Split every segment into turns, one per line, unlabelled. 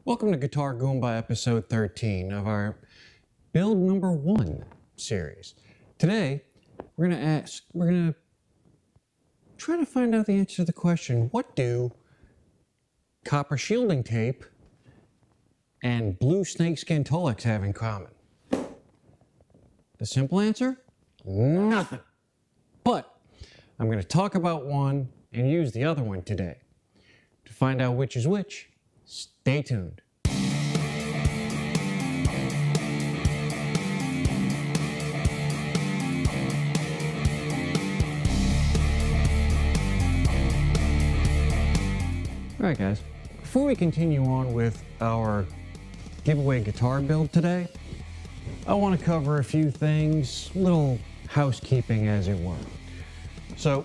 Welcome to Guitar Goomba episode 13 of our build number 1 series. Today, we're gonna try to find out the answer to the question, what do copper shielding tape and blue snakeskin Tolex have in common? The simple answer? Nothing. But I'm gonna talk about one and use the other one today. To find out which is which, stay tuned. Alright guys, before we continue on with our giveaway guitar build today, I want to cover a few things, little housekeeping as it were. So,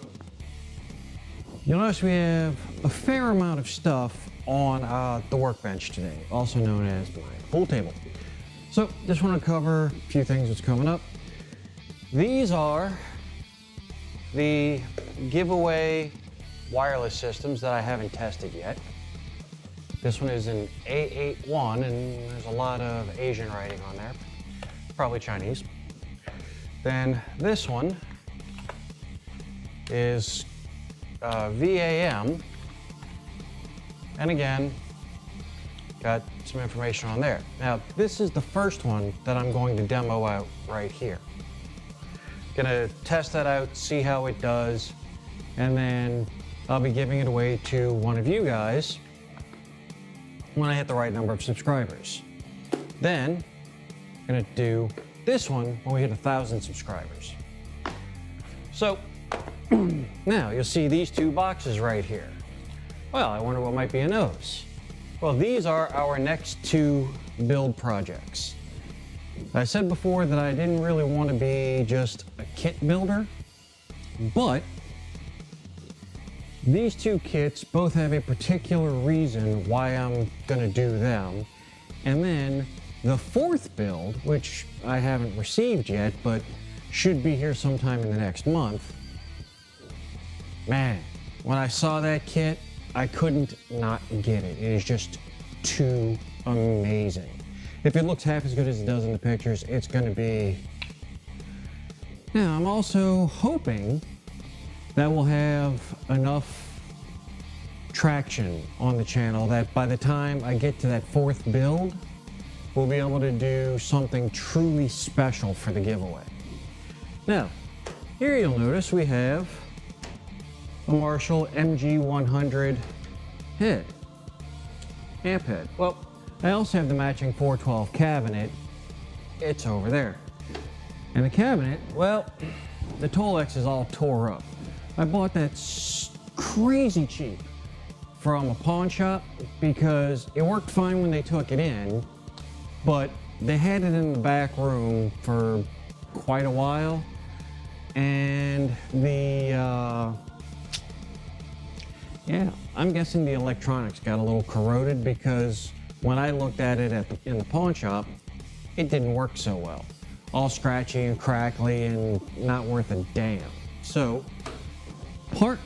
you'll notice we have a fair amount of stuff on the workbench today, also known as my pool table. So, just want to cover a few things that's coming up. These are the giveaway wireless systems that I haven't tested yet. This one is an A81 and there's a lot of Asian writing on there, probably Chinese. Then this one is VAM, and again, got some information on there. Now, this is the first one that I'm going to demo out right here. Gonna test that out, see how it does, and then I'll be giving it away to one of you guys when I hit the right number of subscribers. Then, I'm gonna do this one when we hit 1,000 subscribers. So, now you'll see these two boxes right here. Well, I wonder what might be in those. Well, these are our next two build projects. I said before that I didn't really want to be just a kit builder, but these two kits both have a particular reason why I'm gonna do them. And then the fourth build, which I haven't received yet, but should be here sometime in the next month. Man, when I saw that kit, I couldn't not get it. It is just too amazing. If it looks half as good as it does in the pictures, it's gonna be... Now, I'm also hoping that we'll have enough traction on the channel that by the time I get to that fourth build, we'll be able to do something truly special for the giveaway. Now, here you'll notice we have a Marshall MG100 head, amp head. Well, I also have the matching 412 cabinet. It's over there. And the cabinet, well, the Tolex is all tore up. I bought that crazy cheap from a pawn shop because it worked fine when they took it in, but they had it in the back room for quite a while, and yeah, I'm guessing the electronics got a little corroded because when I looked at it in the pawn shop, it didn't work so well. All scratchy and crackly and not worth a damn. So,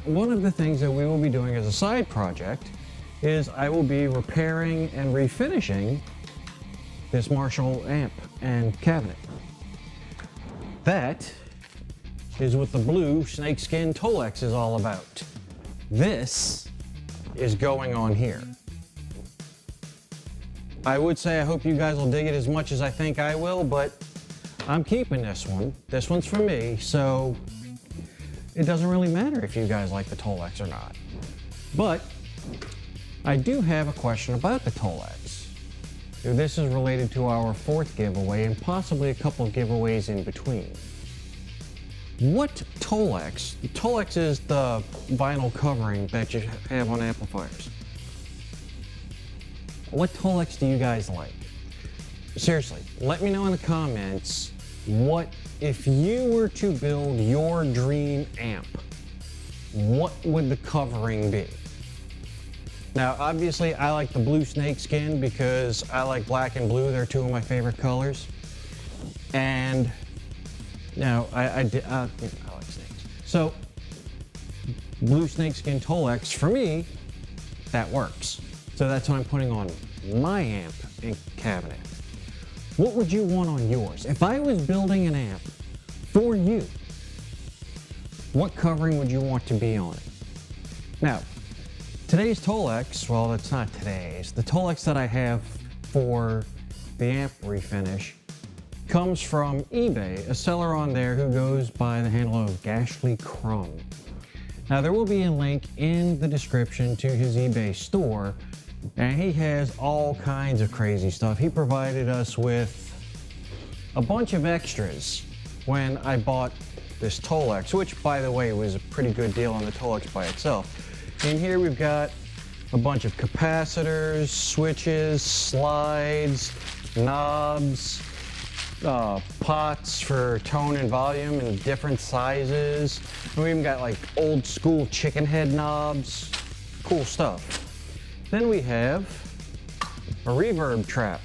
one of the things that we will be doing as a side project is I will be repairing and refinishing this Marshall amp and cabinet. That is what the blue snakeskin Tolex is all about. This is going on here. I would say I hope you guys will dig it as much as I think I will, but I'm keeping this one. This one's for me, so it doesn't really matter if you guys like the Tolex or not. But I do have a question about the Tolex. This is related to our fourth giveaway and possibly a couple of giveaways in between. What Tolex? Tolex is the vinyl covering that you have on amplifiers. What Tolex do you guys like? Seriously, let me know in the comments what, if you were to build your dream amp, what would the covering be? Now, obviously, I like the blue snakeskin because I like black and blue. They're two of my favorite colors. And now, I like snakes. So, blue snakeskin Tolex, for me, that works. So that's what I'm putting on my amp and cabinet. What would you want on yours? If I was building an amp for you, what covering would you want to be on it? Now, today's Tolex, well, that's not today's. The Tolex that I have for the amp refinish comes from eBay, a seller on there who goes by the handle of Gashly Crumb. Now, there will be a link in the description to his eBay store, and he has all kinds of crazy stuff. He provided us with a bunch of extras when I bought this Tolex, which, by the way, was a pretty good deal on the Tolex by itself. In here, we've got a bunch of capacitors, switches, slides, knobs, pots for tone and volume in different sizes. And we even got like old school chicken head knobs. Cool stuff. Then we have a reverb trap.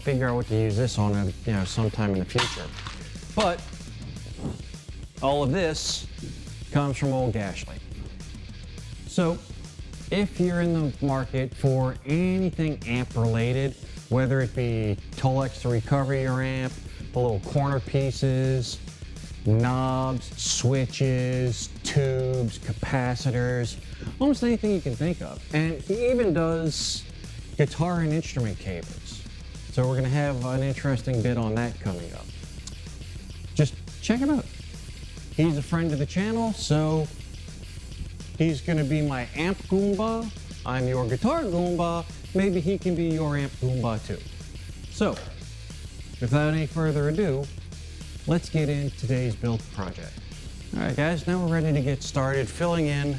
Figure out what to use this on, sometime in the future. But all of this comes from old Gashly. So if you're in the market for anything amp related, whether it be Tolex to recover your amp, the little corner pieces, knobs, switches, tubes, capacitors, almost anything you can think of. And he even does guitar and instrument cables. So we're gonna have an interesting bit on that coming up. Just check him out. He's a friend of the channel, so he's gonna be my amp Goomba. I'm your guitar Goomba. Maybe he can be your amp Goomba too. So, without any further ado, let's get into today's build project. All right, guys, now we're ready to get started filling in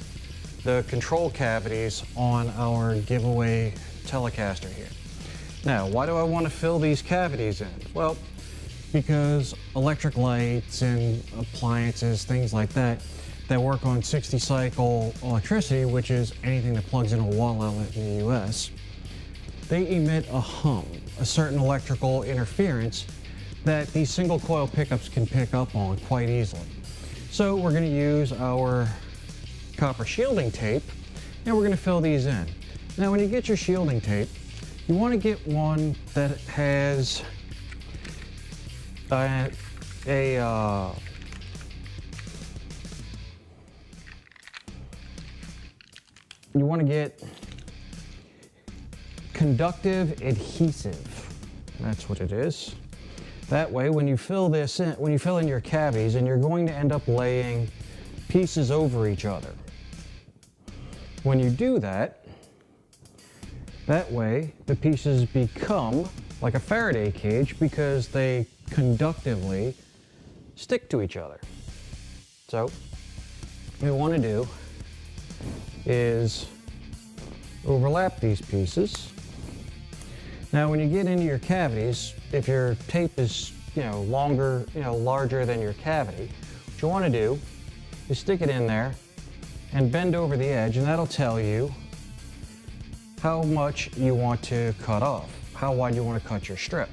the control cavities on our giveaway Telecaster here. Now, why do I want to fill these cavities in? Well, because electric lights and appliances, things like that, that work on 60 cycle electricity, which is anything that plugs in a wall outlet in the US, they emit a hum, a certain electrical interference that these single coil pickups can pick up on quite easily. So we're going to use our copper shielding tape and we're going to fill these in. Now when you get your shielding tape, you want to get one that has you want to get conductive adhesive. That's what it is. That way, when you fill this in, when you fill in your cavities, and you're going to end up laying pieces over each other. When you do that, that way the pieces become like a Faraday cage because they conductively stick to each other. So, what we want to do is overlap these pieces. Now, when you get into your cavities, if your tape is, larger than your cavity, what you want to do is stick it in there and bend over the edge, and that'll tell you how much you want to cut off, how wide you want to cut your strip.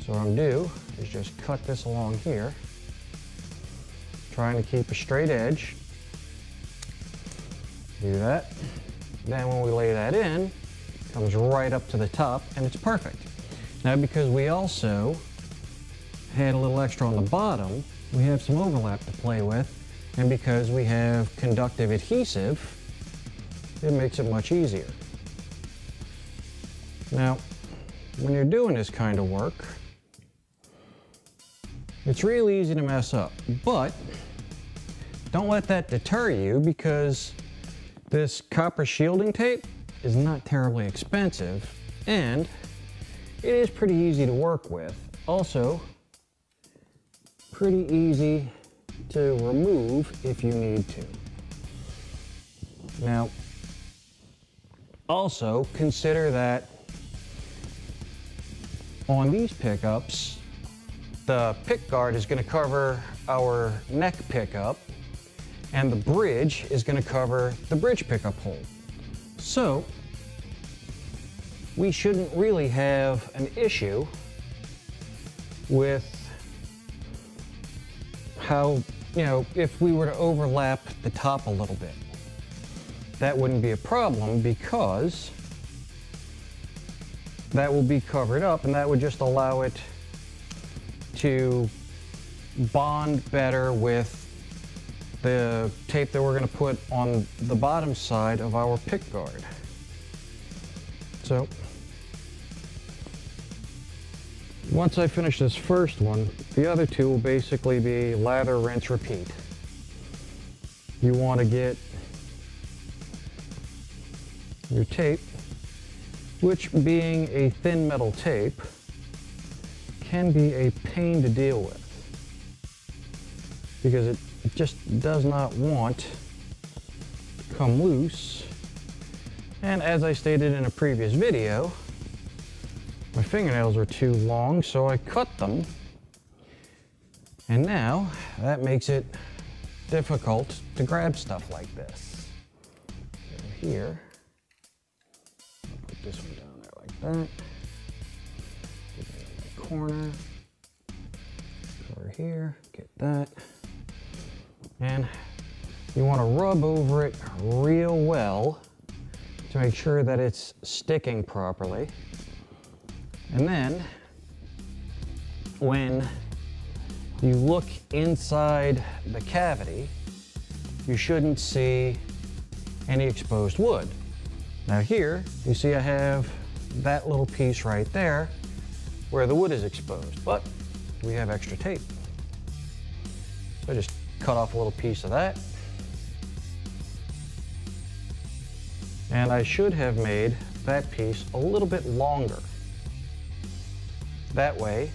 So what I'm gonna do is just cut this along here, trying to keep a straight edge. Do that. Then when we lay that in, it comes right up to the top and it's perfect. Now because we also had a little extra on the bottom, we have some overlap to play with, and because we have conductive adhesive, it makes it much easier. Now, when you're doing this kind of work, it's real easy to mess up, but don't let that deter you because this copper shielding tape is not terribly expensive and it is pretty easy to work with. Also, pretty easy to remove if you need to. Now, also consider that on these pickups, the pick guard is going to cover our neck pickup and the bridge is going to cover the bridge pickup hole. So we shouldn't really have an issue with how, if we were to overlap the top a little bit. that wouldn't be a problem because that will be covered up, and that would just allow it to bond better with the tape that we're going to put on the bottom side of our pick guard. So once I finish this first one, the other two will basically be lather, rinse, repeat. You want to get your tape, which being a thin metal tape can be a pain to deal with because it just does not want to come loose. And as I stated in a previous video, my fingernails are too long, so I cut them. And now that makes it difficult to grab stuff like this. Over here, I'll put this one down there like that. Get it in the corner. Over here, get that. And you want to rub over it real well to make sure that it's sticking properly. And then when you look inside the cavity, you shouldn't see any exposed wood. Now here, you see I have that little piece right there where the wood is exposed, but we have extra tape. So I just cut off a little piece of that. And I should have made that piece a little bit longer. That way,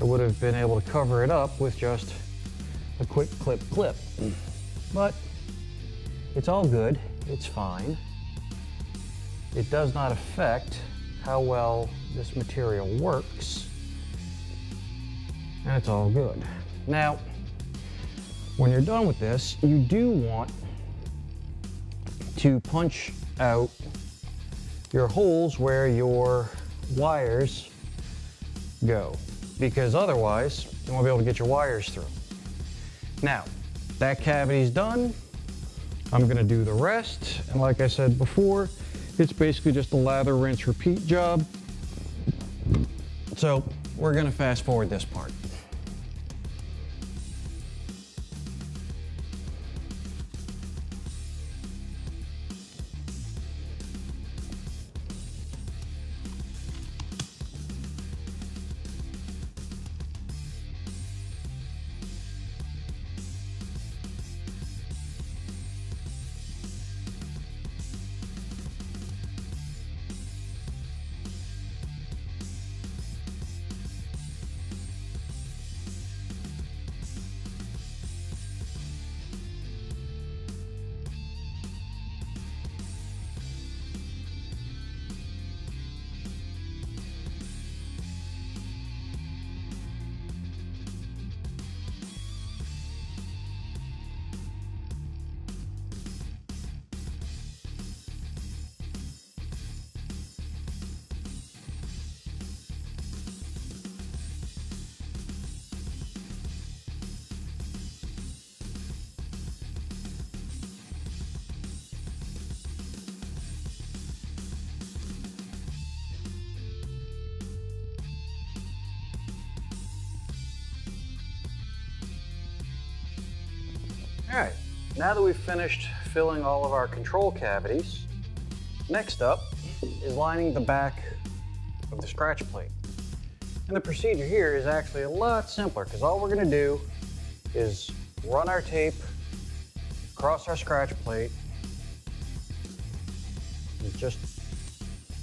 I would have been able to cover it up with just a quick clip. But it's all good, it's fine. It does not affect how well this material works, and it's all good. Now, when you're done with this, you do want to punch out your holes where your wires go, because otherwise you won't be able to get your wires through. Now, that cavity's done. I'm going to do the rest, and like I said before, it's basically just a lather, rinse, repeat job. So we're going to fast forward this part. All right, now that we've finished filling all of our control cavities, next up is lining the back of the scratch plate. And the procedure here is actually a lot simpler because all we're going to do is run our tape across our scratch plate and just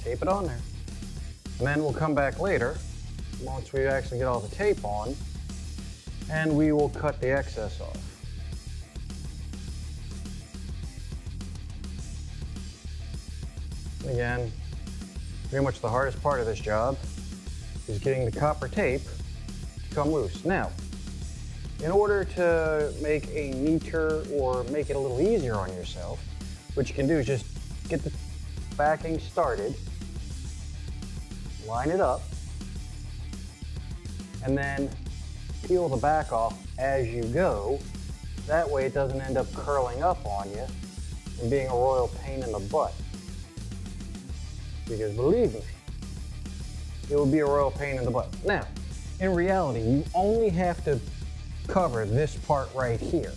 tape it on there. And then we'll come back later once we actually get all the tape on and we will cut the excess off. Again, pretty much the hardest part of this job is getting the copper tape to come loose. Now, in order to make a neater or make it a little easier on yourself, what you can do is just get the backing started, line it up, and then peel the back off as you go. That way it doesn't end up curling up on you and being a royal pain in the butt. Because believe me, it will be a royal pain in the butt. Now, in reality, you only have to cover this part right here,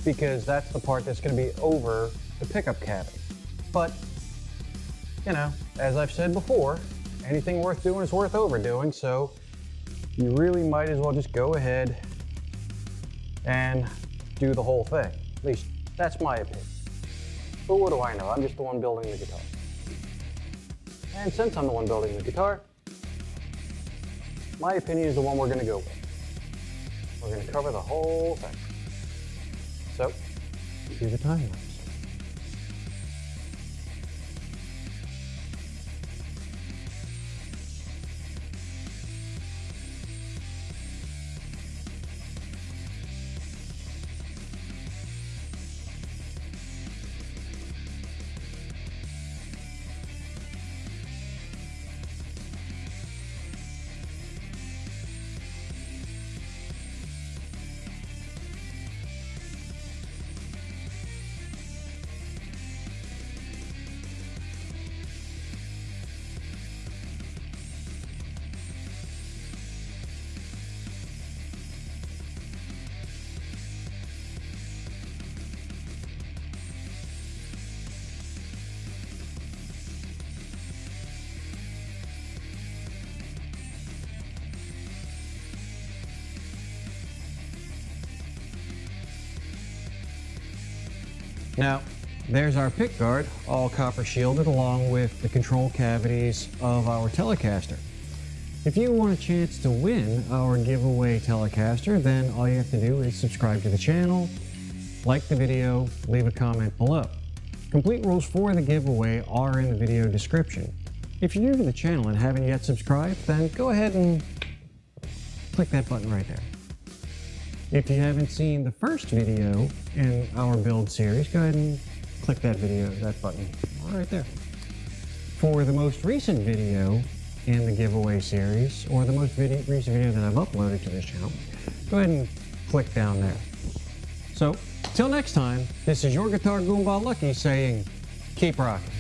because that's the part that's going to be over the pickup cavity. But, you know, as I've said before, anything worth doing is worth overdoing, so you really might as well just go ahead and do the whole thing. At least, that's my opinion. But what do I know? I'm just the one building the guitar. And since I'm the one building the guitar, my opinion is the one we're going to go with. We're going to cover the whole thing. So, cue the time lapse. Now, there's our pick guard, all copper shielded, along with the control cavities of our Telecaster. If you want a chance to win our giveaway Telecaster, then all you have to do is subscribe to the channel, like the video, leave a comment below. Complete rules for the giveaway are in the video description. If you're new to the channel and haven't yet subscribed, then go ahead and click that button right there. If you haven't seen the first video in our build series, go ahead and click that button right there. For the most recent video in the giveaway series, or the most recent video that I've uploaded to this channel, go ahead and click down there. So, till next time, this is your Guitar Goomba Lucky saying, keep rocking.